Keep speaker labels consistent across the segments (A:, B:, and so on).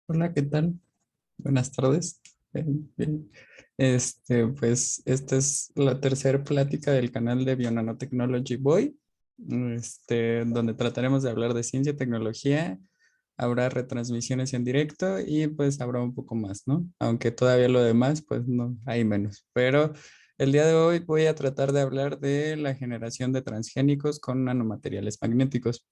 A: Hola, ¿qué tal? Buenas tardes. Bien. Pues esta es la tercera plática del canal de Bionanotechnology Boy, donde trataremos de hablar de ciencia y tecnología. Habrá retransmisiones en directo y pues habrá un poco más, ¿no? Aunque todavía lo demás, pues no, hay menos. Pero el día de hoy voy a tratar de hablar de la generación de transgénicos con nanomateriales magnéticos.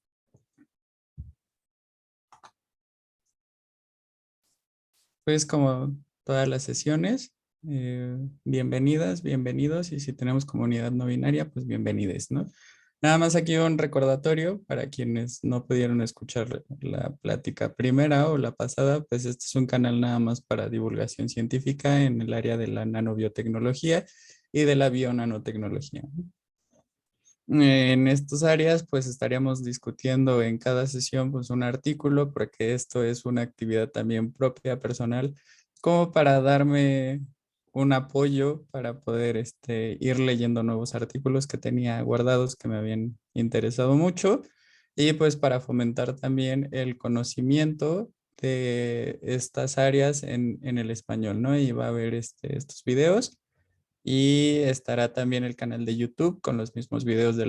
A: Pues como todas las sesiones, bienvenidas, bienvenidos, y si tenemos comunidad no binaria, pues bienvenides, ¿no? Nada más aquí un recordatorio para quienes no pudieron escuchar la plática primera o la pasada, pues este es un canal nada más para divulgación científica en el área de la nanobiotecnología y de la bionanotecnología, ¿no? En estas áreas, pues estaríamos discutiendo en cada sesión pues un artículo, porque esto es una actividad también propia, personal, como para darme un apoyo para poder ir leyendo nuevos artículos que tenía guardados que me habían interesado mucho y pues para fomentar también el conocimiento de estas áreas en el español, ¿no? Y va a haber estos videos. Y estará también el canal de YouTube con los mismos videos de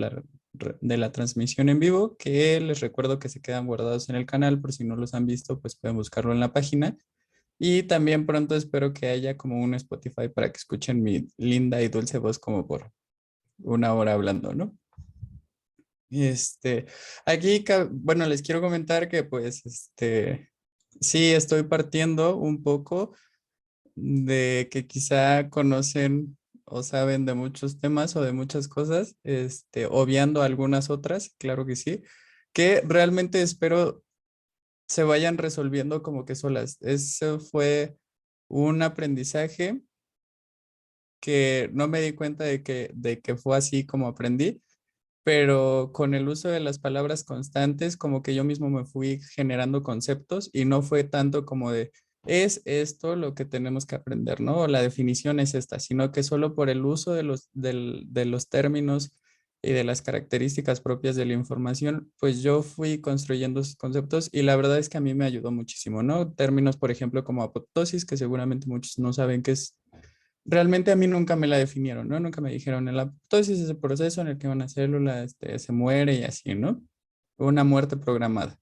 A: la transmisión en vivo, que les recuerdo que se quedan guardados en el canal, por si no los han visto, pues pueden buscarlo en la página. Y también pronto espero que haya como un Spotify para que escuchen mi linda y dulce voz como por una hora hablando, ¿no? Este, aquí, bueno, les quiero comentar que pues, sí estoy partiendo un poco de que quizá conocen o saben de muchos temas o de muchas cosas, obviando algunas otras, claro que sí, que realmente espero se vayan resolviendo como que solas. Eso fue un aprendizaje que no me di cuenta de que fue así como aprendí, pero con el uso de las palabras constantes, como que yo mismo me fui generando conceptos y no fue tanto como de, es esto lo que tenemos que aprender, ¿no? O la definición es esta, sino que solo por el uso de los términos y de las características propias de la información, pues yo fui construyendo esos conceptos y la verdad es que a mí me ayudó muchísimo, ¿no? Términos, por ejemplo, como apoptosis, que seguramente muchos no saben qué es. Realmente a mí nunca me la definieron, ¿no? Nunca me dijeron, la apoptosis es el proceso en el que una célula se muere y así, ¿no? Una muerte programada.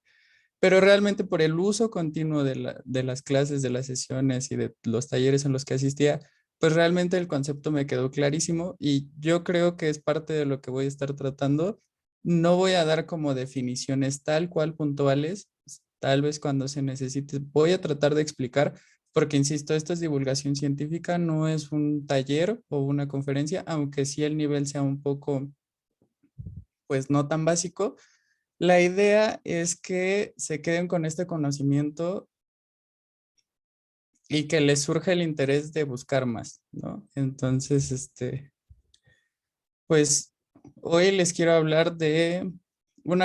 A: Pero realmente por el uso continuo de las clases, de las sesiones y de los talleres en los que asistía, pues realmente el concepto me quedó clarísimo y yo creo que es parte de lo que voy a estar tratando. No voy a dar como definiciones tal cual puntuales, tal vez cuando se necesite. Voy a tratar de explicar, porque insisto, esto es divulgación científica, no es un taller o una conferencia, aunque sí el nivel sea un poco, pues no tan básico. La idea es que se queden con este conocimiento y que les surja el interés de buscar más, ¿no? Entonces, pues hoy les quiero hablar de un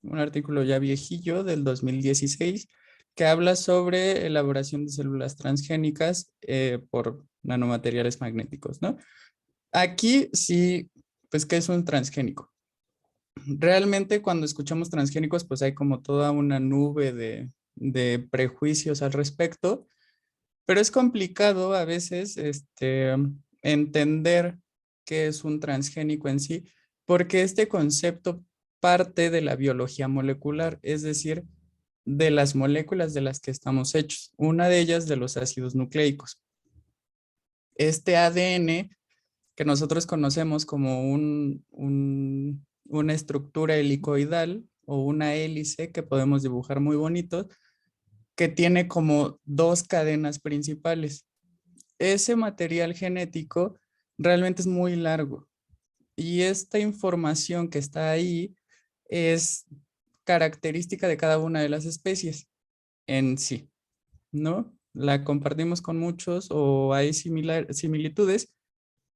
A: un artículo ya viejillo del 2016, que habla sobre elaboración de células transgénicas por nanomateriales magnéticos, ¿no? Aquí sí, pues, ¿qué es un transgénico? Realmente cuando escuchamos transgénicos, pues hay como toda una nube de prejuicios al respecto, pero es complicado a veces entender qué es un transgénico en sí, porque este concepto parte de la biología molecular, es decir, de las moléculas de las que estamos hechos, una de ellas de los ácidos nucleicos. Este ADN que nosotros conocemos como una estructura helicoidal o una hélice que podemos dibujar muy bonito, que tiene como dos cadenas principales. Ese material genético realmente es muy largo y esta información que está ahí es característica de cada una de las especies en sí, ¿no? La compartimos con muchos o hay similitudes,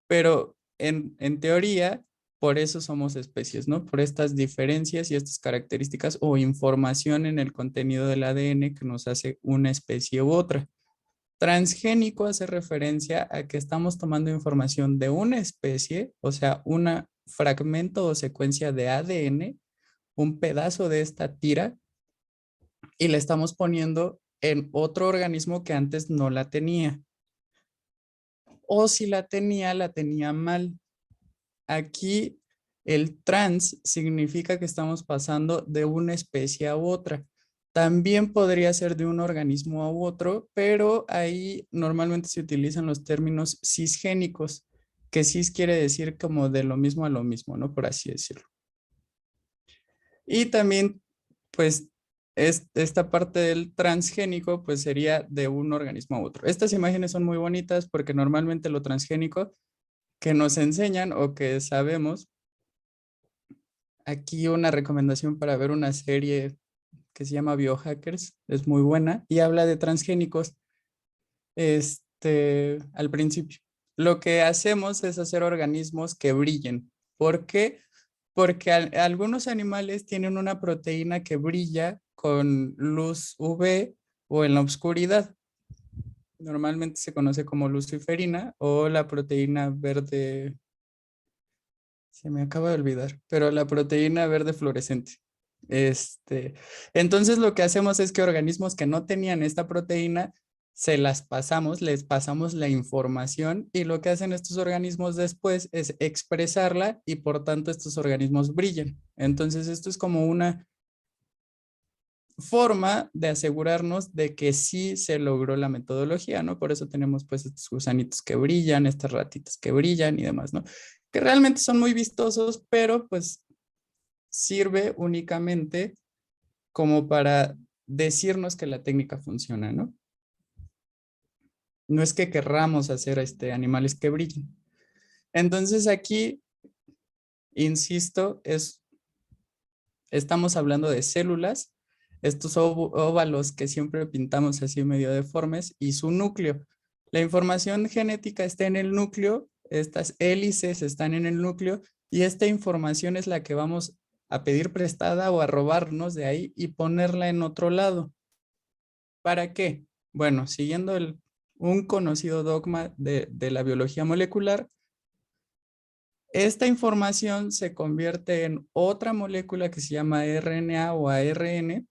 A: pero en teoría, por eso somos especies, ¿no? Por estas diferencias y estas características o información en el contenido del ADN que nos hace una especie u otra. Transgénico hace referencia a que estamos tomando información de una especie, o sea, un fragmento o secuencia de ADN, un pedazo de esta tira, y le estamos poniendo en otro organismo que antes no la tenía. O si la tenía mal. Aquí el trans significa que estamos pasando de una especie a otra. También podría ser de un organismo a otro, pero ahí normalmente se utilizan los términos cisgénicos, que cis quiere decir como de lo mismo a lo mismo, ¿no? Por así decirlo. Y también, pues, esta parte del transgénico, pues sería de un organismo a otro. Estas imágenes son muy bonitas porque normalmente lo transgénico que nos enseñan o que sabemos, aquí una recomendación para ver una serie que se llama Biohackers, es muy buena y habla de transgénicos al principio. Lo que hacemos es hacer organismos que brillen. ¿Por qué? Porque algunos animales tienen una proteína que brilla con luz UV o en la oscuridad. Normalmente se conoce como luciferina o la proteína verde, se me acaba de olvidar, pero la proteína verde fluorescente. Este, entonces lo que hacemos es que organismos que no tenían esta proteína, se las pasamos, les pasamos la información y lo que hacen estos organismos después es expresarla y por tanto estos organismos brillan. Entonces esto es como una forma de asegurarnos de que sí se logró la metodología, ¿no? Por eso tenemos pues estos gusanitos que brillan, estas ratitas que brillan y demás, ¿no? Que realmente son muy vistosos, pero pues sirve únicamente como para decirnos que la técnica funciona, ¿no? No es que querramos hacer animales que brillen. Entonces aquí, insisto, estamos hablando de células, estos óvalos que siempre pintamos así medio deformes y su núcleo. La información genética está en el núcleo, estas hélices están en el núcleo y esta información es la que vamos a pedir prestada o a robarnos de ahí y ponerla en otro lado. ¿Para qué? Bueno, siguiendo un conocido dogma de la biología molecular, esta información se convierte en otra molécula que se llama RNA o ARN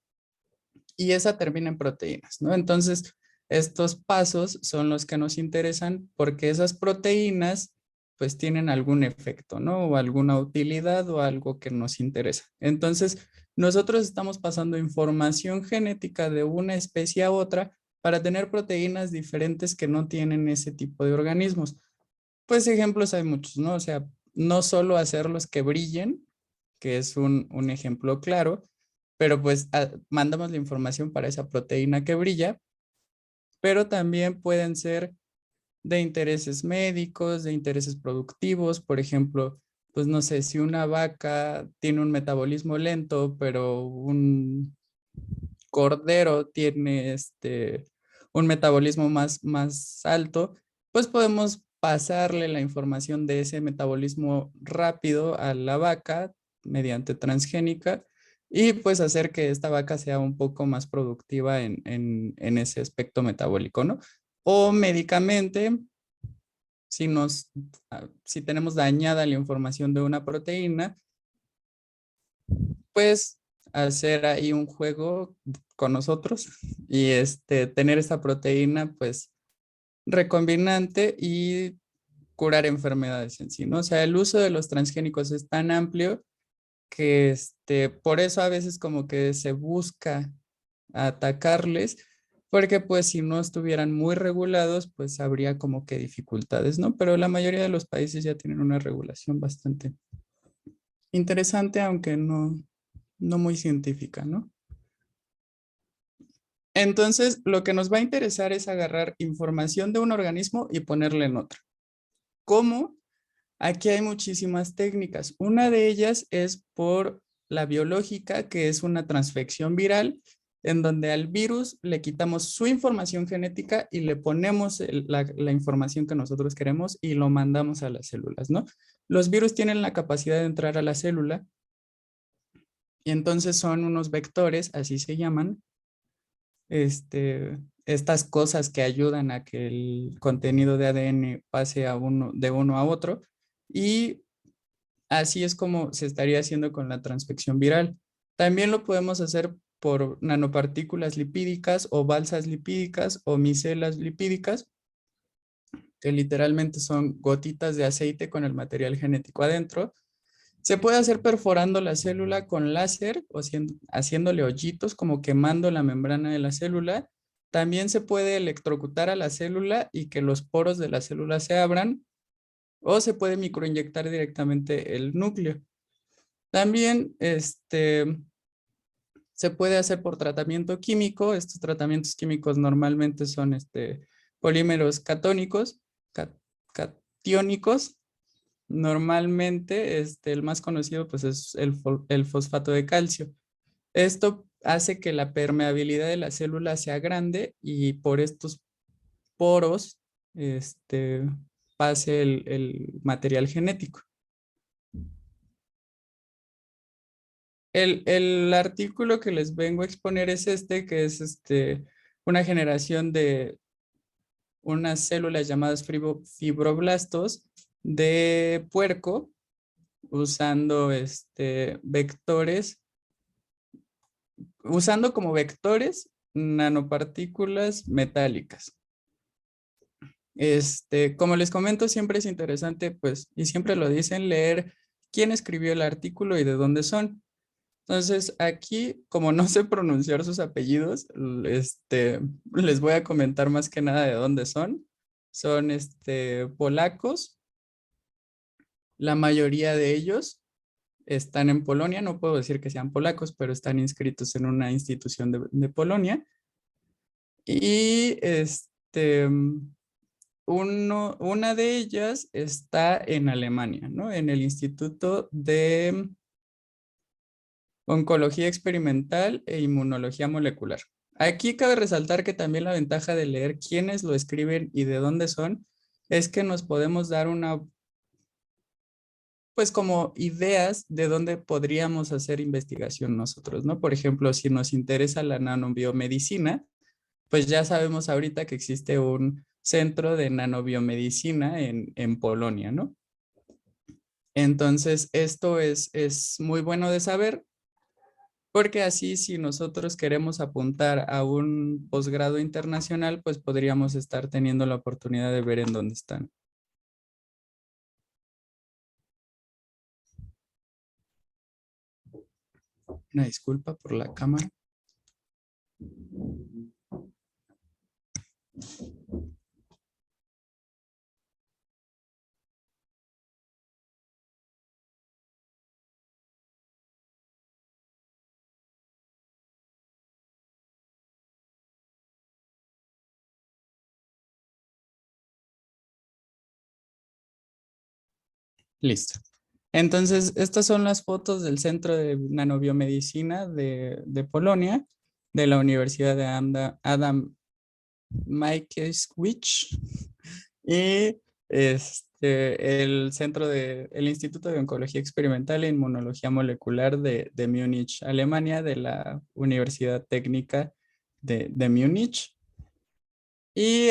A: y esa termina en proteínas, ¿no? Entonces, estos pasos son los que nos interesan porque esas proteínas pues tienen algún efecto, ¿no? O alguna utilidad o algo que nos interesa. Entonces, nosotros estamos pasando información genética de una especie a otra para tener proteínas diferentes que no tienen ese tipo de organismos. Pues ejemplos hay muchos, ¿no? O sea, no solo hacerlos que brillen, que es un ejemplo claro, pero pues mandamos la información para esa proteína que brilla, pero también pueden ser de intereses médicos, de intereses productivos, por ejemplo, pues no sé, si una vaca tiene un metabolismo lento, pero un cordero tiene un metabolismo más alto, pues podemos pasarle la información de ese metabolismo rápido a la vaca mediante transgénica y pues hacer que esta vaca sea un poco más productiva en ese aspecto metabólico, ¿no? O médicamente, si tenemos dañada la información de una proteína, pues hacer ahí un juego con nosotros y tener esta proteína pues recombinante y curar enfermedades en sí, ¿no? O sea, el uso de los transgénicos es tan amplio que por eso a veces como que se busca atacarles, porque pues si no estuvieran muy regulados, pues habría como que dificultades, ¿no? Pero la mayoría de los países ya tienen una regulación bastante interesante, aunque no muy científica, ¿no? Entonces, lo que nos va a interesar es agarrar información de un organismo y ponerla en otro. ¿Cómo? Aquí hay muchísimas técnicas. Una de ellas es por la biológica, que es una transfección viral, en donde al virus le quitamos su información genética y le ponemos la información que nosotros queremos y lo mandamos a las células, ¿no? Los virus tienen la capacidad de entrar a la célula y entonces son unos vectores, así se llaman, estas cosas que ayudan a que el contenido de ADN pase de uno a otro y así es como se estaría haciendo con la transfección viral. También lo podemos hacer por nanopartículas lipídicas o balsas lipídicas o micelas lipídicas, que literalmente son gotitas de aceite con el material genético adentro. Se puede hacer perforando la célula con láser o haciéndole hoyitos, como quemando la membrana de la célula. También se puede electrocutar a la célula y que los poros de la célula se abran, o se puede microinyectar directamente el núcleo. También se puede hacer por tratamiento químico. Estos tratamientos químicos normalmente son polímeros catónicos, catiónicos. Normalmente el más conocido pues es el fosfato de calcio. Esto hace que la permeabilidad de la célula sea grande y por estos poros pase el material genético. El artículo que les vengo a exponer es que es una generación de unas células llamadas fibroblastos de puerco usando vectores, usando como vectores nanopartículas metálicas. Como les comento, siempre es interesante, pues, y siempre lo dicen, leer quién escribió el artículo y de dónde son. Entonces, aquí, como no sé pronunciar sus apellidos, les voy a comentar más que nada de dónde son. Son polacos. La mayoría de ellos están en Polonia. No puedo decir que sean polacos, pero están inscritos en una institución de Polonia. Y una de ellas está en Alemania, ¿no? En el Instituto de Oncología Experimental e Inmunología Molecular. Aquí cabe resaltar que también la ventaja de leer quiénes lo escriben y de dónde son es que nos podemos dar pues como ideas de dónde podríamos hacer investigación nosotros, ¿no? Por ejemplo, si nos interesa la nanobiomedicina, pues ya sabemos ahorita que existe un centro de nanobiomedicina en Polonia, ¿no? Entonces, esto es muy bueno de saber, porque así si nosotros queremos apuntar a un posgrado internacional, pues podríamos estar teniendo la oportunidad de ver en dónde están. Una disculpa por la cámara. Listo. Entonces, estas son las fotos del Centro de Nanobiomedicina de Polonia, de la Universidad de Adam Mickiewicz y el Instituto de Oncología Experimental e Inmunología Molecular de Múnich, Alemania, de la Universidad Técnica de Múnich y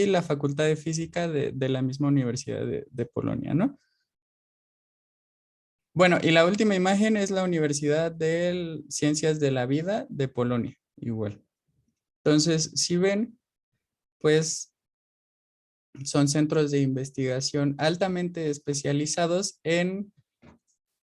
A: la Facultad de Física de la misma Universidad de Polonia, ¿no? Bueno, y la última imagen es la Universidad de Ciencias de la Vida de Polonia, igual. Entonces, si ven, pues son centros de investigación altamente especializados en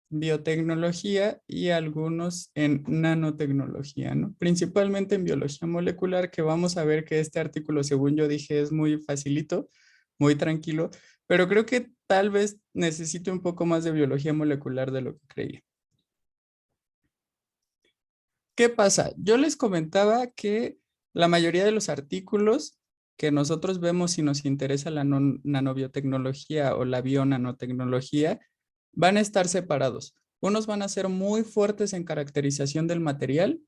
A: biotecnología y algunos en nanotecnología, ¿no? Principalmente en biología molecular, que vamos a ver que este artículo, según yo dije, es muy facilito, muy tranquilo, pero creo que tal vez necesite un poco más de biología molecular de lo que creía. ¿Qué pasa? Yo les comentaba que la mayoría de los artículos que nosotros vemos si nos interesa la nanobiotecnología o la bionanotecnología van a estar separados. Unos van a ser muy fuertes en caracterización del material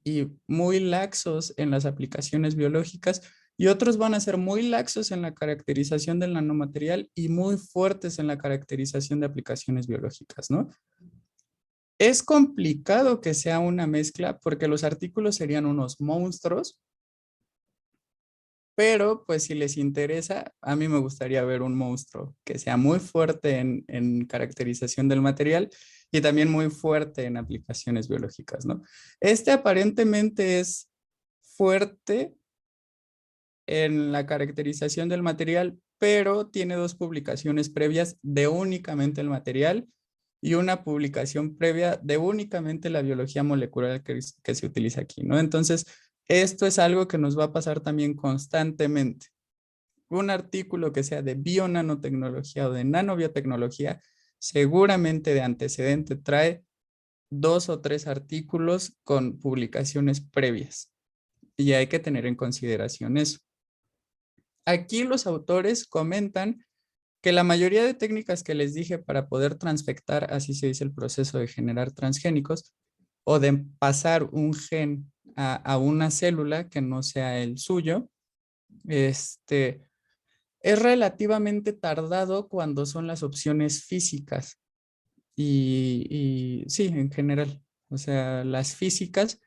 A: y muy laxos en las aplicaciones biológicas, y otros van a ser muy laxos en la caracterización del nanomaterial y muy fuertes en la caracterización de aplicaciones biológicas, ¿no? Es complicado que sea una mezcla porque los artículos serían unos monstruos, pero pues si les interesa, a mí me gustaría ver un monstruo que sea muy fuerte en caracterización del material y también muy fuerte en aplicaciones biológicas, ¿no? Este aparentemente es fuerte en la caracterización del material, pero tiene dos publicaciones previas de únicamente el material y una publicación previa de únicamente la biología molecular que se utiliza aquí, ¿no? Entonces, esto es algo que nos va a pasar también constantemente. Un artículo que sea de bionanotecnología o de nanobiotecnología, seguramente de antecedente trae 2 o 3 artículos con publicaciones previas. Y hay que tener en consideración eso. Aquí los autores comentan que la mayoría de técnicas que les dije para poder transfectar, así se dice el proceso de generar transgénicos, o de pasar un gen a una célula que no sea el suyo, es relativamente tardado cuando son las opciones físicas y sí, en general. O sea, las físicas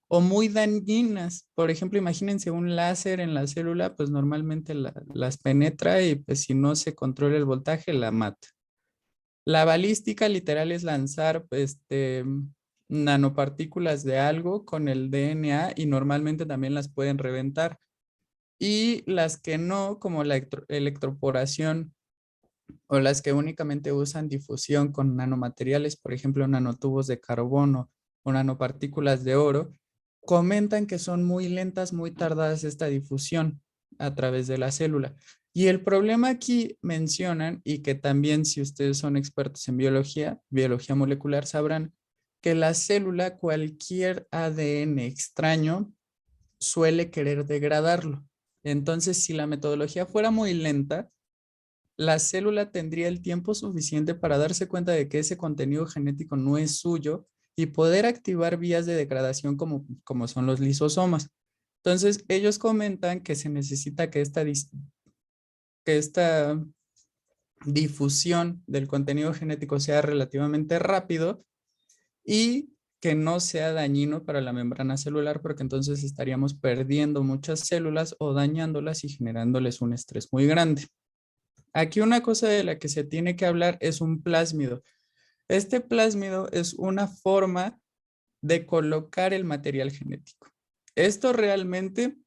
A: o muy dañinas. Por ejemplo, imagínense un láser en la célula, pues normalmente las penetra y pues si no se controla el voltaje, la mata. La balística literal es lanzar nanopartículas de algo con el DNA y normalmente también las pueden reventar. Y las que no, como la electroporación o las que únicamente usan difusión con nanomateriales, por ejemplo, nanotubos de carbono o nanopartículas de oro, comentan que son muy lentas, muy tardadas esta difusión a través de la célula. Y el problema aquí mencionan, y que también si ustedes son expertos en biología molecular, sabrán que la célula, cualquier ADN extraño, suele querer degradarlo. Entonces, si la metodología fuera muy lenta, la célula tendría el tiempo suficiente para darse cuenta de que ese contenido genético no es suyo y poder activar vías de degradación como son los lisosomas. Entonces, ellos comentan que se necesita que esta difusión del contenido genético sea relativamente rápido y que no sea dañino para la membrana celular, porque entonces estaríamos perdiendo muchas células o dañándolas y generándoles un estrés muy grande. Aquí una cosa de la que se tiene que hablar es un plásmido. Este plásmido es una forma de colocar el material genético. Esto realmente,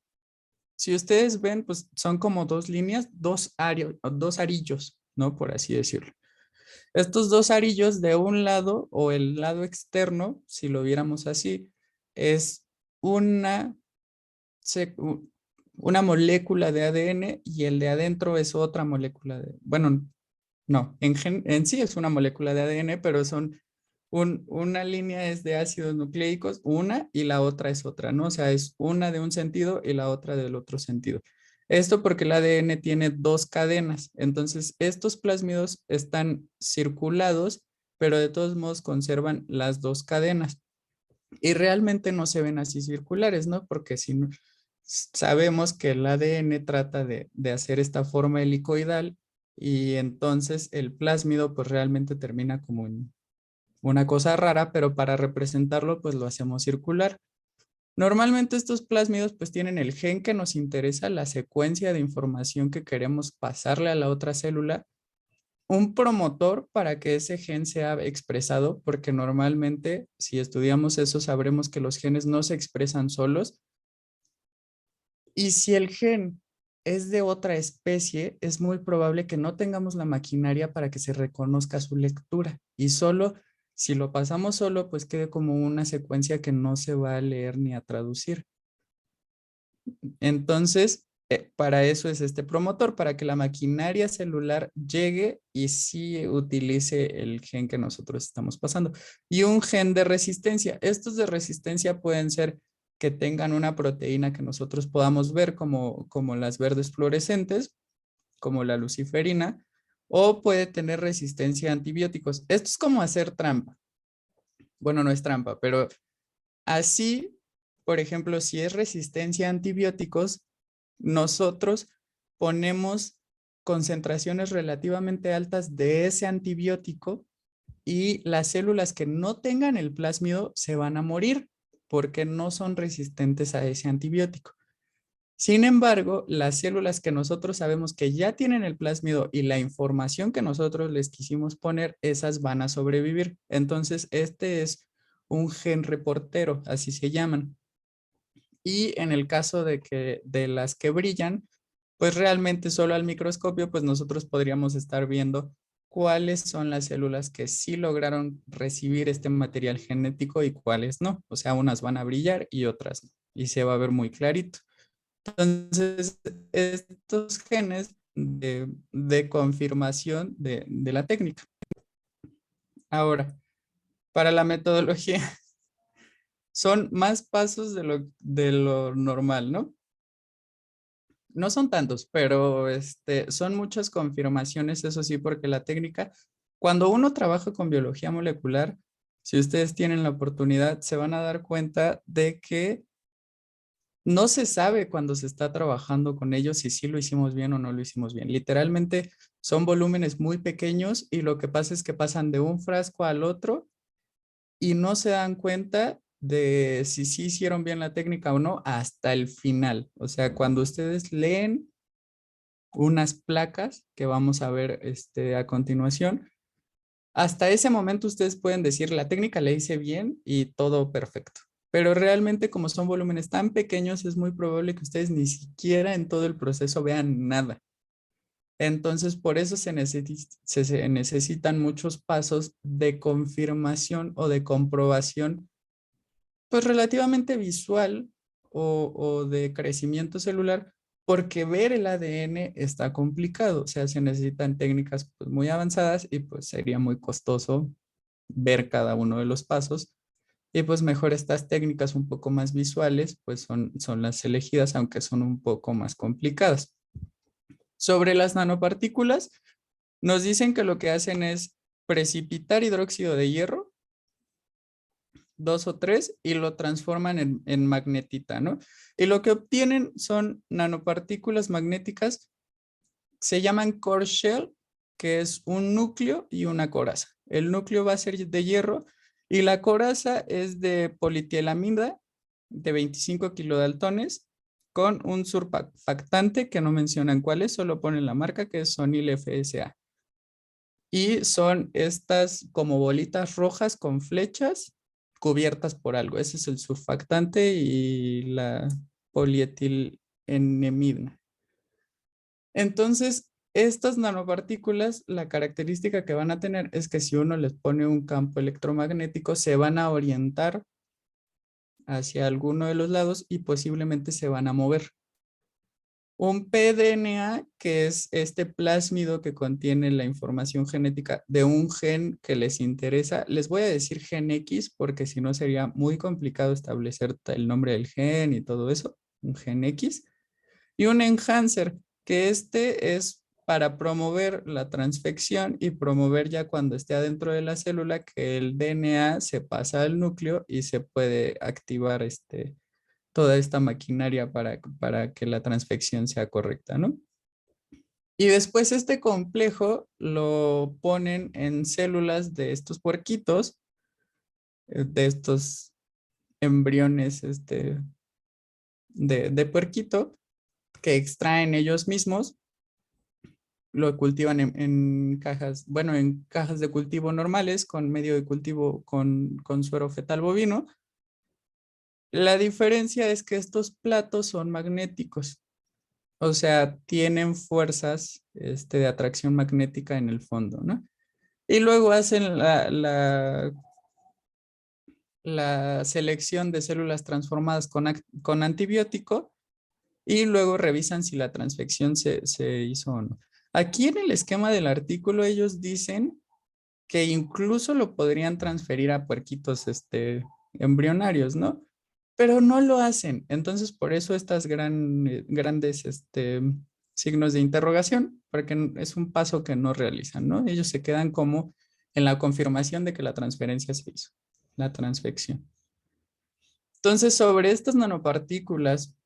A: si ustedes ven, pues son como dos líneas, dos arillos, ¿no? Por así decirlo. Estos dos arillos de un lado o el lado externo, si lo viéramos así, es una, una molécula de ADN y el de adentro es otra molécula de, bueno, no, en sí es una molécula de ADN, pero son una línea es de ácidos nucleicos, una y la otra es otra, ¿no? O sea, es una de un sentido y la otra del otro sentido. Esto porque el ADN tiene 2 cadenas, entonces estos plásmidos están circulados, pero de todos modos conservan las 2 cadenas. Y realmente no se ven así circulares, ¿no? Porque si no, sabemos que el ADN trata de hacer esta forma helicoidal y entonces el plásmido pues realmente termina como en una cosa rara, pero para representarlo pues lo hacemos circular. Normalmente estos plásmidos pues tienen el gen que nos interesa, la secuencia de información que queremos pasarle a la otra célula, un promotor para que ese gen sea expresado, porque normalmente si estudiamos eso sabremos que los genes no se expresan solos. Y si el gen es de otra especie, es muy probable que no tengamos la maquinaria para que se reconozca su lectura. Y solo, si lo pasamos solo, pues quede como una secuencia que no se va a leer ni a traducir. Entonces, para eso es este promotor, para que la maquinaria celular llegue y sí utilice el gen que nosotros estamos pasando. Y un gen de resistencia. Estos de resistencia pueden ser que tengan una proteína que nosotros podamos ver como las verdes fluorescentes, como la luciferina, o puede tener resistencia a antibióticos. Esto es como hacer trampa. Bueno, no es trampa, pero así, por ejemplo, si es resistencia a antibióticos, nosotros ponemos concentraciones relativamente altas de ese antibiótico y las células que no tengan el plásmido se van a morir porque no son resistentes a ese antibiótico. Sin embargo, las células que nosotros sabemos que ya tienen el plásmido y la información que nosotros les quisimos poner, esas van a sobrevivir. Entonces, este es un gen reportero, así se llaman. Y en el caso de las que brillan, pues realmente solo al microscopio, pues nosotros podríamos estar viendo cuáles son las células que sí lograron recibir este material genético y cuáles no. O sea, unas van a brillar y otras no. Y se va a ver muy clarito. Entonces, estos genes de confirmación de la técnica. Ahora, para la metodología, son más pasos de lo normal, ¿no? No son tantos, pero son muchas confirmaciones, eso sí, porque la técnica, cuando uno trabaja con biología molecular, si ustedes tienen la oportunidad, se van a dar cuenta de que no se sabe cuando se está trabajando con ellos si sí lo hicimos bien o no lo hicimos bien. Literalmente son volúmenes muy pequeños y lo que pasa es que pasan de un frasco al otro y no se dan cuenta de si sí hicieron bien la técnica o no hasta el final. O sea, cuando ustedes leen unas placas que vamos a ver a continuación, hasta ese momento ustedes pueden decir la técnica la hice bien y todo perfecto. Pero realmente como son volúmenes tan pequeños es muy probable que ustedes ni siquiera en todo el proceso vean nada. Entonces por eso se necesitan muchos pasos de confirmación o de comprobación pues relativamente visual o de crecimiento celular, porque ver el ADN está complicado, o sea, se necesitan técnicas pues, muy avanzadas y pues sería muy costoso ver cada uno de los pasos. Y pues mejor estas técnicas un poco más visuales, pues son las elegidas, aunque son un poco más complicadas. Sobre las nanopartículas, nos dicen que lo que hacen es precipitar hidróxido de hierro, 2 o 3, y lo transforman en magnetita, ¿no? Y lo que obtienen son nanopartículas magnéticas, se llaman core shell, que es un núcleo y una coraza. El núcleo va a ser de hierro y la coraza es de politilamida de 25 kilodaltones con un surfactante que no mencionan cuál es, solo ponen la marca que es Sonil FSA. Y son estas como bolitas rojas con flechas cubiertas por algo. Ese es el surfactante y la polietilenemida. Entonces, estas nanopartículas, la característica que van a tener es que si uno les pone un campo electromagnético, se van a orientar hacia alguno de los lados y posiblemente se van a mover. Un pDNA, que es este plásmido que contiene la información genética de un gen que les interesa. Les voy a decir gen X porque si no sería muy complicado establecer el nombre del gen y todo eso. Un gen X. Y un enhancer, que este es para promover la transfección y promover ya cuando esté adentro de la célula que el DNA se pasa al núcleo y se puede activar toda esta maquinaria para que la transfección sea correcta, ¿no? Y después este complejo lo ponen en células de estos puerquitos, de estos embriones de puerquito que extraen ellos mismos, lo cultivan en cajas, bueno, en cajas de cultivo normales con medio de cultivo con suero fetal bovino. La diferencia es que estos platos son magnéticos. O sea, tienen fuerzas de atracción magnética en el fondo, ¿no? Y luego hacen la selección de células transformadas con antibiótico y luego revisan si la transfección se hizo o no. Aquí en el esquema del artículo ellos dicen que incluso lo podrían transferir a puerquitos embrionarios, ¿no? Pero no lo hacen. Entonces, por eso estas grandes signos de interrogación, porque es un paso que no realizan, ¿no? Ellos se quedan como en la confirmación de que la transferencia se hizo, la transfección. Entonces, sobre estas nanopartículas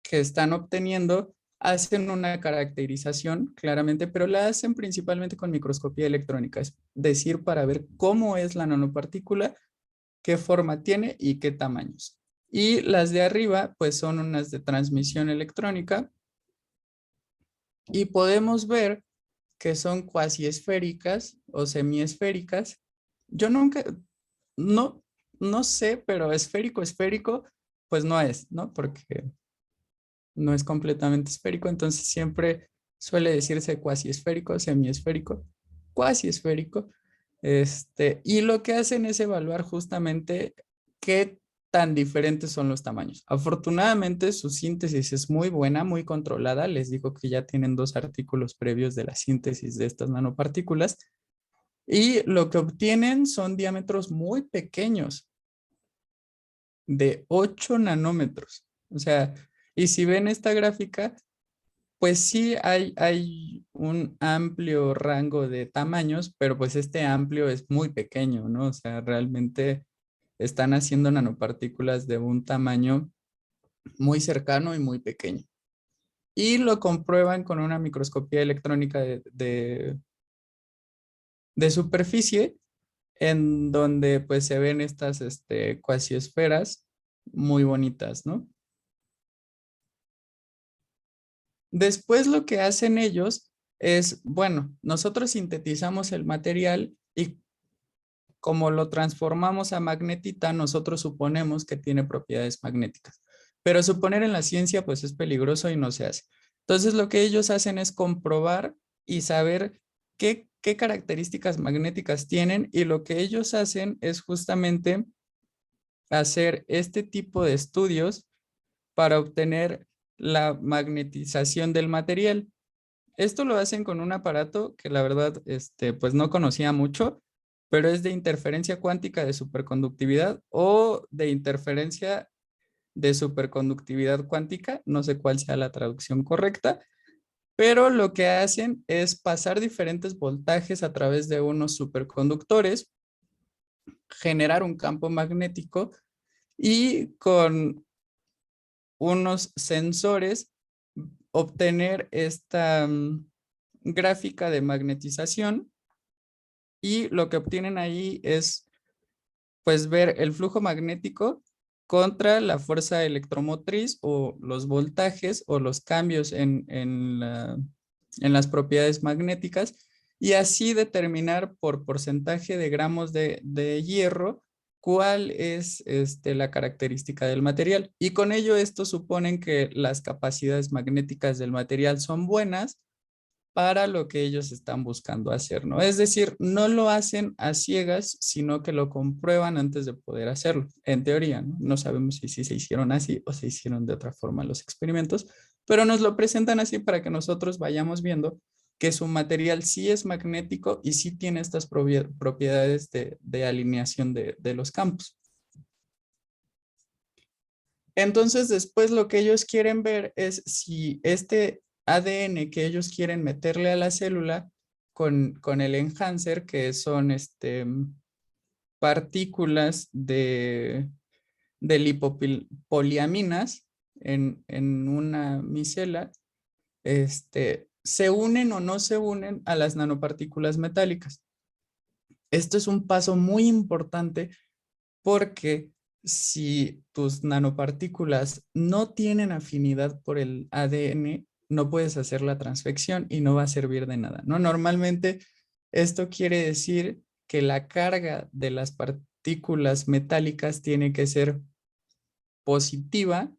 A: que están obteniendo, hacen una caracterización claramente, pero la hacen principalmente con microscopía electrónica, es decir, para ver cómo es la nanopartícula, qué forma tiene y qué tamaños. Y las de arriba, pues son unas de transmisión electrónica. Y podemos ver que son cuasi esféricas o semiesféricas. Yo nunca, no, no sé, pero esférico, esférico, pues no es, ¿no? Porque no es completamente esférico, entonces siempre suele decirse cuasi esférico, semiesférico, cuasi esférico. Y lo que hacen es evaluar justamente qué tan diferentes son los tamaños. Afortunadamente, su síntesis es muy buena, muy controlada. Les digo que ya tienen 2 artículos previos de la síntesis de estas nanopartículas y lo que obtienen son diámetros muy pequeños, de 8 nanómetros. O sea, y si ven esta gráfica, pues sí hay un amplio rango de tamaños, pero pues este amplio es muy pequeño, ¿no? O sea, realmente están haciendo nanopartículas de un tamaño muy cercano y muy pequeño. Y lo comprueban con una microscopía electrónica de superficie, en donde pues se ven estas cuasiesferas muy bonitas, ¿no? Después lo que hacen ellos es, bueno, nosotros sintetizamos el material y como lo transformamos a magnetita, nosotros suponemos que tiene propiedades magnéticas. Pero suponer en la ciencia pues es peligroso y no se hace. Entonces lo que ellos hacen es comprobar y saber qué características magnéticas tienen, y lo que ellos hacen es justamente hacer este tipo de estudios para obtener la magnetización del material. Esto lo hacen con un aparato que la verdad, pues no conocía mucho, pero es de interferencia cuántica de superconductividad o de interferencia de superconductividad cuántica, no sé cuál sea la traducción correcta, pero lo que hacen es pasar diferentes voltajes a través de unos superconductores, generar un campo magnético y con unos sensores obtener esta gráfica de magnetización, y lo que obtienen ahí es pues ver el flujo magnético contra la fuerza electromotriz o los voltajes o los cambios en las propiedades magnéticas, y así determinar por porcentaje de gramos de hierro cuál es la característica del material. Y con ello esto suponen que las capacidades magnéticas del material son buenas para lo que ellos están buscando hacer, ¿no? Es decir, no lo hacen a ciegas, sino que lo comprueban antes de poder hacerlo. En teoría, ¿no? No sabemos si se hicieron así o se hicieron de otra forma los experimentos, pero nos lo presentan así para que nosotros vayamos viendo que su material sí es magnético y sí tiene estas propiedades de alineación de los campos. Entonces, después lo que ellos quieren ver es si este ADN que ellos quieren meterle a la célula con el enhancer, que son partículas de lipopoliaminas en una micela, se unen o no se unen a las nanopartículas metálicas. Esto es un paso muy importante porque si tus nanopartículas no tienen afinidad por el ADN, no puedes hacer la transfección y no va a servir de nada, ¿no? Normalmente esto quiere decir que la carga de las partículas metálicas tiene que ser positiva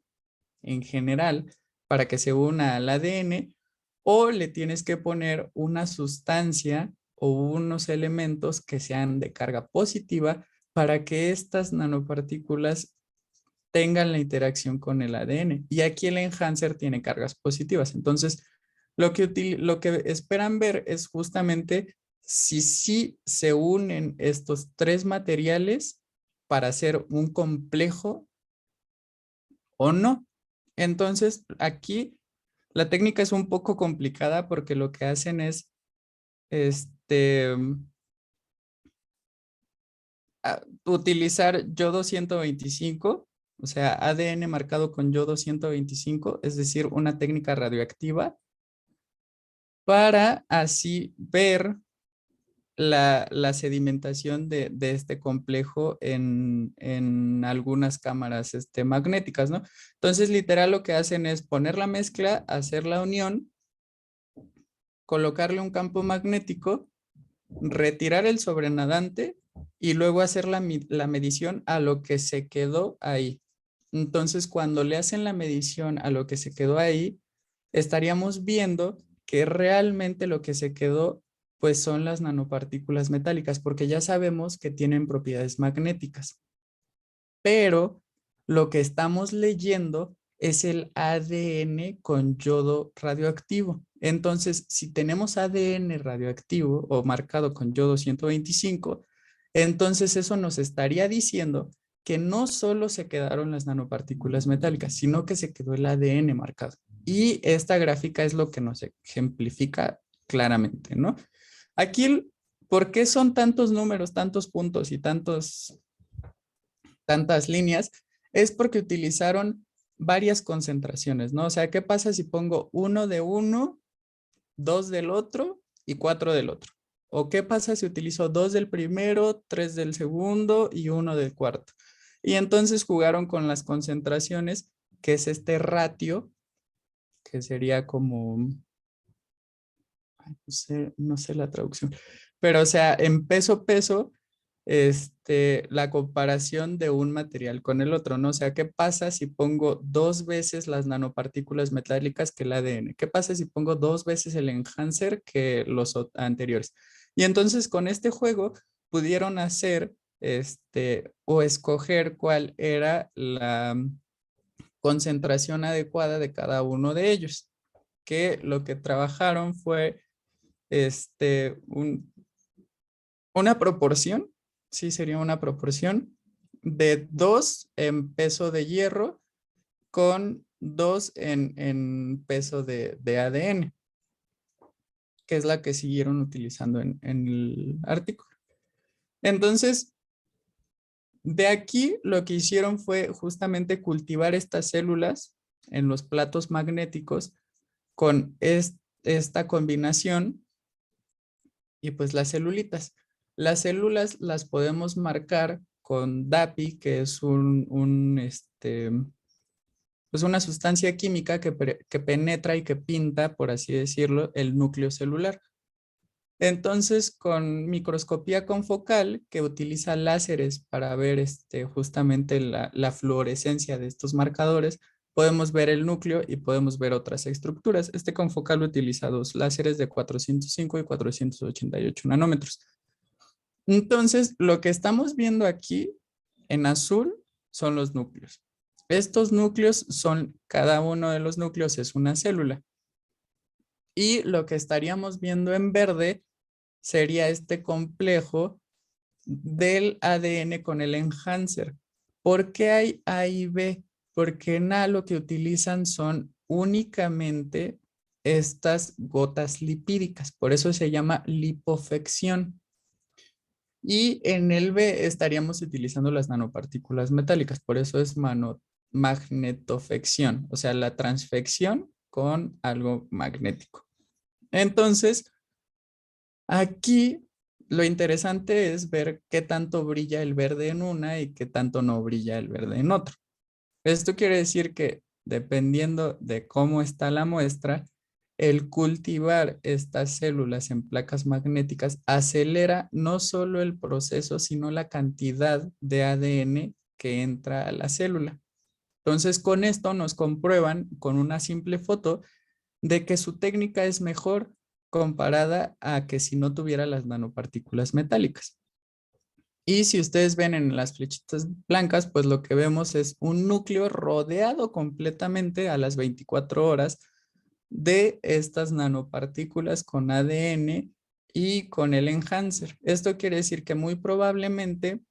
A: en general para que se una al ADN, o le tienes que poner una sustancia o unos elementos que sean de carga positiva para que estas nanopartículas tengan la interacción con el ADN. Y aquí el enhancer tiene cargas positivas. Entonces, lo que esperan ver es justamente si sí se unen estos 3 materiales para hacer un complejo o no. Entonces, aquí la técnica es un poco complicada porque lo que hacen es este, utilizar yodo 125, o sea, ADN marcado con yodo 125, es decir, una técnica radioactiva, para así ver la sedimentación de este complejo en algunas cámaras magnéticas, ¿no? Entonces, literal, lo que hacen es poner la mezcla, hacer la unión, colocarle un campo magnético, retirar el sobrenadante y luego hacer la medición a lo que se quedó ahí. Entonces, cuando le hacen la medición a lo que se quedó ahí, estaríamos viendo que realmente lo que se quedó, pues son las nanopartículas metálicas, porque ya sabemos que tienen propiedades magnéticas. Pero lo que estamos leyendo es el ADN con yodo radioactivo. Entonces, si tenemos ADN radioactivo o marcado con yodo 125, entonces eso nos estaría diciendo que no solo se quedaron las nanopartículas metálicas, sino que se quedó el ADN marcado. Y esta gráfica es lo que nos ejemplifica claramente, ¿no? Aquí, ¿por qué son tantos números, tantos puntos y tantas líneas? Es porque utilizaron varias concentraciones, ¿no? O sea, ¿qué pasa si pongo 1 de uno, 2 del otro y 4 del otro? ¿O qué pasa si utilizo 2 del primero, 3 del segundo y 1 del cuarto? Y entonces jugaron con las concentraciones, que es este ratio, que sería como, no sé la traducción, pero o sea, en peso, la comparación de un material con el otro, ¿no? O sea, ¿qué pasa si pongo 2 veces las nanopartículas metálicas que el ADN? ¿Qué pasa si pongo 2 veces el enhancer que los anteriores? Y entonces con este juego pudieron hacer, o escoger cuál era la concentración adecuada de cada uno de ellos, que lo que trabajaron fue, este, un, una proporción, sí sería una proporción de 2 en peso de hierro con 2 en peso de ADN, que es la que siguieron utilizando en el artículo. Entonces, de aquí lo que hicieron fue justamente cultivar estas células en los platos magnéticos con esta combinación y pues las celulitas. Las células las podemos marcar con DAPI, que es pues una sustancia química que penetra y que pinta, por así decirlo, el núcleo celular. Entonces, con microscopía confocal, que utiliza láseres para ver justamente la fluorescencia de estos marcadores, podemos ver el núcleo y podemos ver otras estructuras. Este confocal utiliza 2 láseres de 405 y 488 nanómetros. Entonces, lo que estamos viendo aquí en azul son los núcleos. Estos núcleos son, cada uno de los núcleos es una célula. Y lo que estaríamos viendo en verde sería este complejo del ADN con el enhancer. ¿Por qué hay A y B? Porque en A lo que utilizan son únicamente estas gotas lipídicas, por eso se llama lipofección. Y en el B estaríamos utilizando las nanopartículas metálicas, por eso es magnetofección, o sea, la transfección con algo magnético. Entonces, aquí lo interesante es ver qué tanto brilla el verde en una y qué tanto no brilla el verde en otro. Esto quiere decir que dependiendo de cómo está la muestra, el cultivar estas células en placas magnéticas acelera no solo el proceso, sino la cantidad de ADN que entra a la célula. Entonces, con esto nos comprueban con una simple foto de que su técnica es mejor comparada a que si no tuviera las nanopartículas metálicas. Y si ustedes ven en las flechitas blancas, pues lo que vemos es un núcleo rodeado completamente a las 24 horas de estas nanopartículas con ADN y con el enhancer. Esto quiere decir que muy probablemente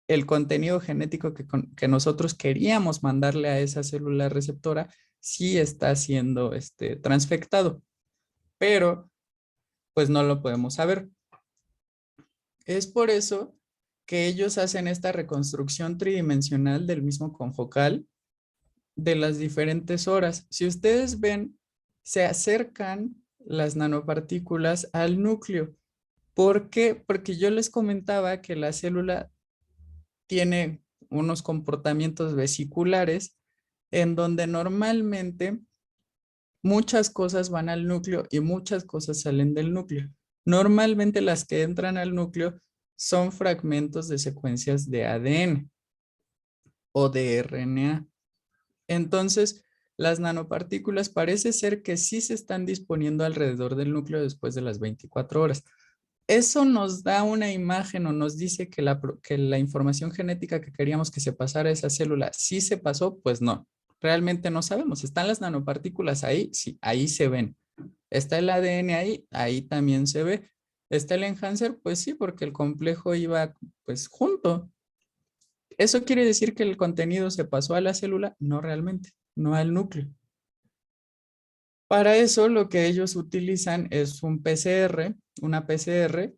A: el contenido genético que nosotros queríamos mandarle a esa célula receptora sí está siendo transfectado, pero pues no lo podemos saber. Es por eso que ellos hacen esta reconstrucción tridimensional del mismo confocal de las diferentes horas. Si ustedes ven, se acercan las nanopartículas al núcleo. ¿Por qué? Porque yo les comentaba que la célula tiene unos comportamientos vesiculares en donde normalmente muchas cosas van al núcleo y muchas cosas salen del núcleo. Normalmente las que entran al núcleo son fragmentos de secuencias de ADN o de RNA. Entonces, las nanopartículas parece ser que sí se están disponiendo alrededor del núcleo después de las 24 horas. Eso nos da una imagen o nos dice que que la información genética que queríamos que se pasara a esa célula sí se pasó, pues no. Realmente no sabemos. ¿Están las nanopartículas ahí? Sí, ahí se ven. ¿Está el ADN ahí? Ahí también se ve. ¿Está el enhancer? Pues sí, porque el complejo iba pues junto. ¿Eso quiere decir que el contenido se pasó a la célula? No realmente, no al núcleo. Para eso lo que ellos utilizan es un PCR, una PCR,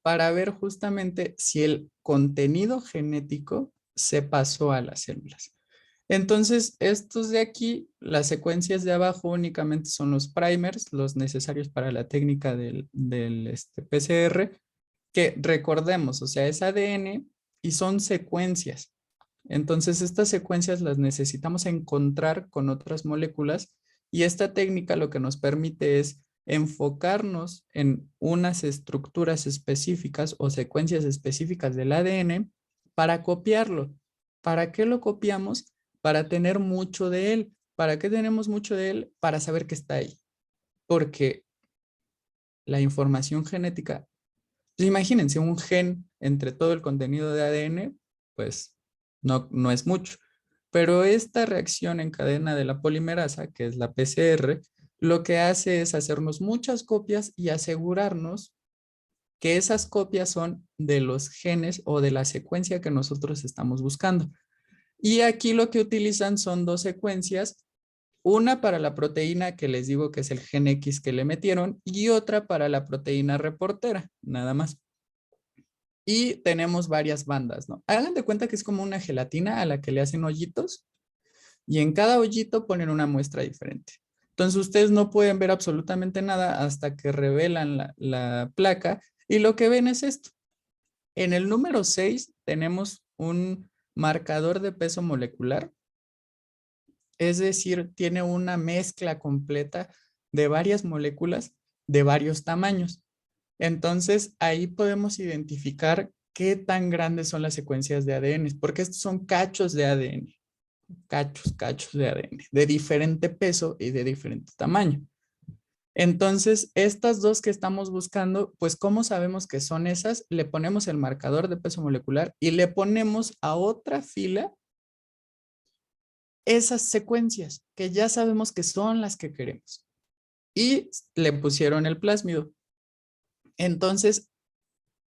A: para ver justamente si el contenido genético se pasó a las células. Entonces, estos de aquí, las secuencias de abajo únicamente son los primers, los necesarios para la técnica del PCR, que recordemos, o sea, es ADN y son secuencias. Entonces, estas secuencias las necesitamos encontrar con otras moléculas y esta técnica lo que nos permite es enfocarnos en unas estructuras específicas o secuencias específicas del ADN para copiarlo. ¿Para qué lo copiamos? Para tener mucho de él. ¿Para qué tenemos mucho de él? Para saber que está ahí. Porque la información genética, pues imagínense un gen entre todo el contenido de ADN, pues no es mucho. Pero esta reacción en cadena de la polimerasa, que es la PCR, lo que hace es hacernos muchas copias y asegurarnos que esas copias son de los genes o de la secuencia que nosotros estamos buscando. Y aquí lo que utilizan son dos secuencias, una para la proteína que les digo que es el gen X que le metieron y otra para la proteína reportera, nada más. Y tenemos varias bandas, ¿no? Hagan de cuenta que es como una gelatina a la que le hacen hoyitos y en cada hoyito ponen una muestra diferente. Entonces ustedes no pueden ver absolutamente nada hasta que revelan la placa y lo que ven es esto. En el número 6 tenemos un marcador de peso molecular, es decir, tiene una mezcla completa de varias moléculas de varios tamaños. Entonces ahí podemos identificar qué tan grandes son las secuencias de ADN, porque estos son cachos de ADN. Cachos de ADN, de diferente peso y de diferente tamaño. Entonces, estas dos que estamos buscando, pues ¿cómo sabemos que son esas? Le ponemos el marcador de peso molecular y le ponemos a otra fila esas secuencias que ya sabemos que son las que queremos. Y le pusieron el plásmido. Entonces,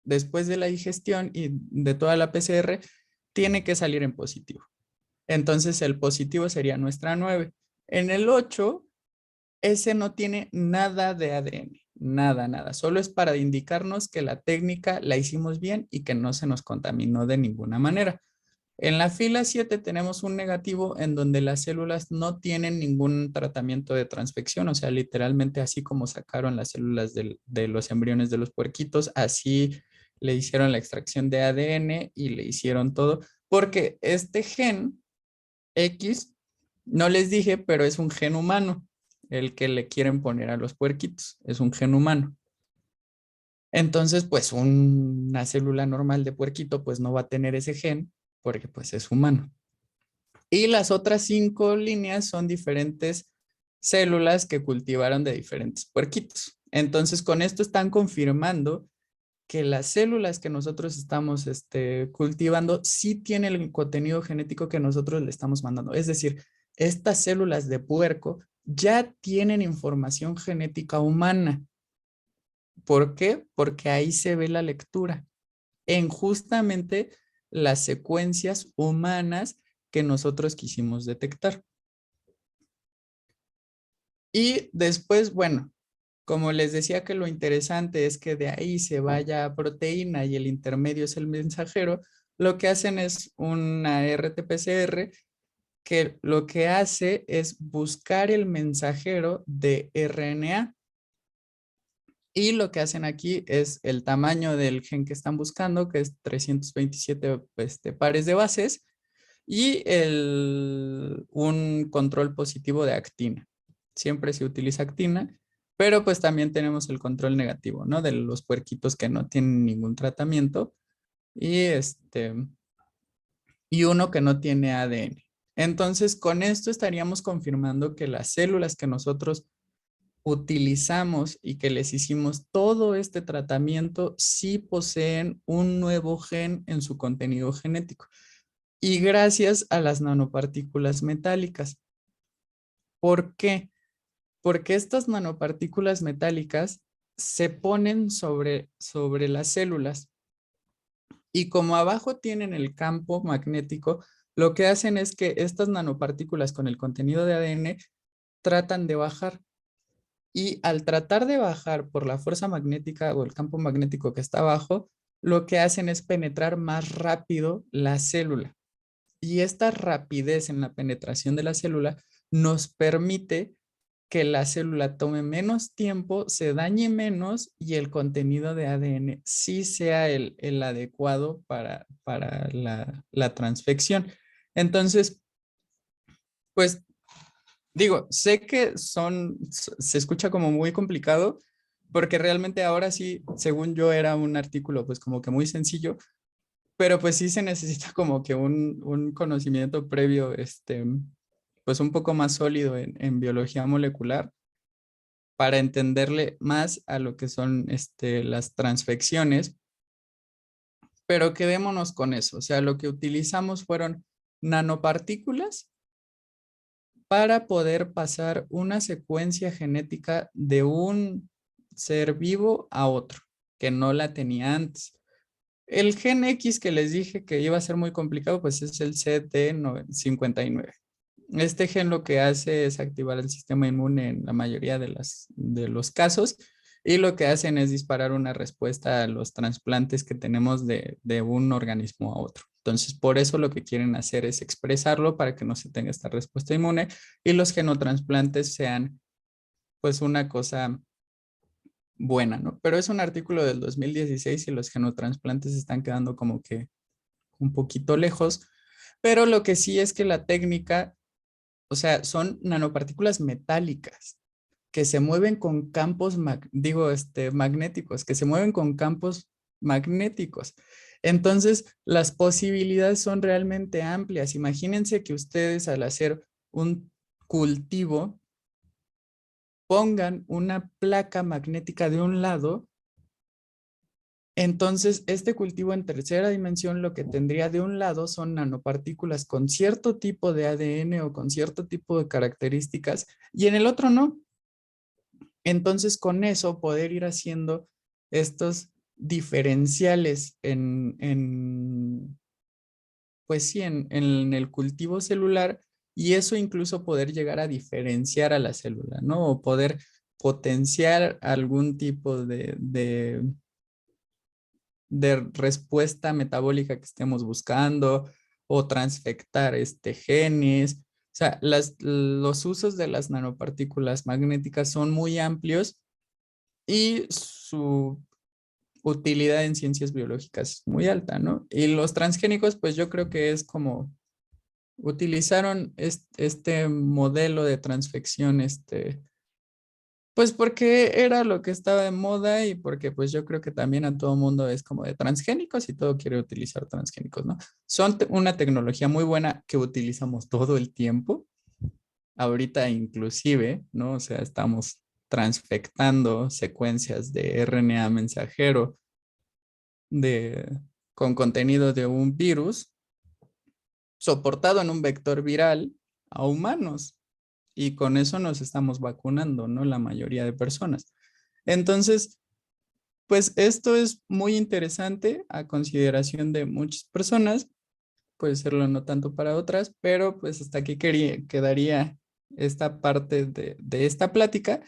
A: después de la digestión y de toda la PCR, tiene que salir en positivo. Entonces, el positivo sería nuestra 9. En el 8 ese no tiene nada de ADN, nada. Solo es para indicarnos que la técnica la hicimos bien y que no se nos contaminó de ninguna manera. En la fila 7 tenemos un negativo en donde las células no tienen ningún tratamiento de transfección, o sea, literalmente así como sacaron las células de los embriones de los puerquitos, así le hicieron la extracción de ADN y le hicieron todo, porque este gen X, no les dije, pero es un gen humano, el que le quieren poner a los puerquitos, es un gen humano. Entonces, pues una célula normal de puerquito, pues no va a tener ese gen porque pues es humano. Y las otras 5 líneas son diferentes células que cultivaron de diferentes puerquitos. Entonces, con esto están confirmando que las células que nosotros estamos cultivando sí tienen el contenido genético que nosotros le estamos mandando. Es decir, estas células de puerco ya tienen información genética humana. ¿Por qué? Porque ahí se ve la lectura en justamente las secuencias humanas que nosotros quisimos detectar. Y después, bueno, como les decía que lo interesante es que de ahí se vaya a proteína y el intermedio es el mensajero, lo que hacen es una RT-PCR que lo que hace es buscar el mensajero de RNA. Y lo que hacen aquí es el tamaño del gen que están buscando, que es 327 pares de bases, y un control positivo de actina. Siempre se utiliza actina, pero pues también tenemos el control negativo, ¿no? De los puerquitos que no tienen ningún tratamiento y, y uno que no tiene ADN. Entonces, con esto estaríamos confirmando que las células que nosotros utilizamos y que les hicimos todo este tratamiento sí poseen un nuevo gen en su contenido genético. Y gracias a las nanopartículas metálicas. ¿Por qué? Porque estas nanopartículas metálicas se ponen sobre las células y como abajo tienen el campo magnético, lo que hacen es que estas nanopartículas con el contenido de ADN tratan de bajar. Y al tratar de bajar por la fuerza magnética o el campo magnético que está abajo, lo que hacen es penetrar más rápido la célula. Y esta rapidez en la penetración de la célula nos permite que la célula tome menos tiempo, se dañe menos y el contenido de ADN sí sea el adecuado para la transfección. Entonces, pues digo, sé que se escucha como muy complicado, porque realmente ahora sí, según yo, era un artículo pues como que muy sencillo, pero pues sí se necesita como que un conocimiento previo, pues un poco más sólido en biología molecular para entenderle más a lo que son las transfecciones, pero quedémonos con eso. O sea, lo que utilizamos fueron nanopartículas para poder pasar una secuencia genética de un ser vivo a otro, que no la tenía antes. El gen X que les dije que iba a ser muy complicado, pues es el CD59. Este gen lo que hace es activar el sistema inmune en la mayoría de los casos y lo que hacen es disparar una respuesta a los trasplantes que tenemos de un organismo a otro. Entonces, por eso lo que quieren hacer es expresarlo para que no se tenga esta respuesta inmune y los genotransplantes sean pues una cosa buena, ¿no? Pero es un artículo del 2016 y los genotransplantes están quedando como que un poquito lejos, pero lo que sí es que la técnica, o sea, son nanopartículas metálicas que se mueven con campos, magnéticos, que se mueven con campos magnéticos. Entonces, las posibilidades son realmente amplias. Imagínense que ustedes al hacer un cultivo pongan una placa magnética de un lado. Entonces, este cultivo en tercera dimensión lo que tendría de un lado son nanopartículas con cierto tipo de ADN o con cierto tipo de características y en el otro no. Entonces, con eso poder ir haciendo estos diferenciales pues sí, en el cultivo celular y eso incluso poder llegar a diferenciar a la célula, ¿no? O poder potenciar algún tipo de respuesta metabólica que estemos buscando o transfectar genes. O sea, los usos de las nanopartículas magnéticas son muy amplios y su utilidad en ciencias biológicas es muy alta, ¿no? Y los transgénicos, pues yo creo que es como utilizaron este modelo de transfección, pues porque era lo que estaba de moda y porque pues yo creo que también a todo mundo es como de transgénicos y todo quiere utilizar transgénicos, ¿no? Son una tecnología muy buena que utilizamos todo el tiempo, ahorita inclusive, ¿no? O sea, estamos transfectando secuencias de RNA mensajero de, con contenido de un virus soportado en un vector viral a humanos y con eso nos estamos vacunando, ¿no? La mayoría de personas. Entonces, pues esto es muy interesante a consideración de muchas personas, puede serlo no tanto para otras, pero pues hasta aquí quedaría esta parte de esta plática.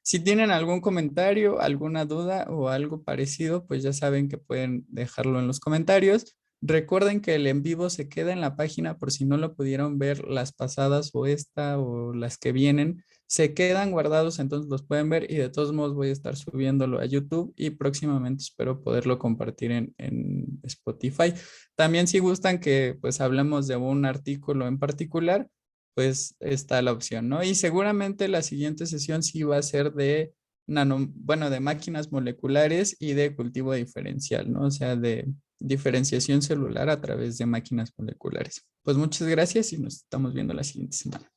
A: Si tienen algún comentario, alguna duda o algo parecido, pues ya saben que pueden dejarlo en los comentarios. Recuerden que el en vivo se queda en la página por si no lo pudieron ver las pasadas o esta o las que vienen. Se quedan guardados, entonces los pueden ver y de todos modos voy a estar subiéndolo a YouTube y próximamente espero poderlo compartir en Spotify. También si gustan que pues hablemos de un artículo en particular, pues está la opción, ¿no? Y seguramente la siguiente sesión sí va a ser de bueno, de máquinas moleculares y de cultivo diferencial, ¿no? O sea, de diferenciación celular a través de máquinas moleculares. Pues muchas gracias y nos estamos viendo la siguiente semana.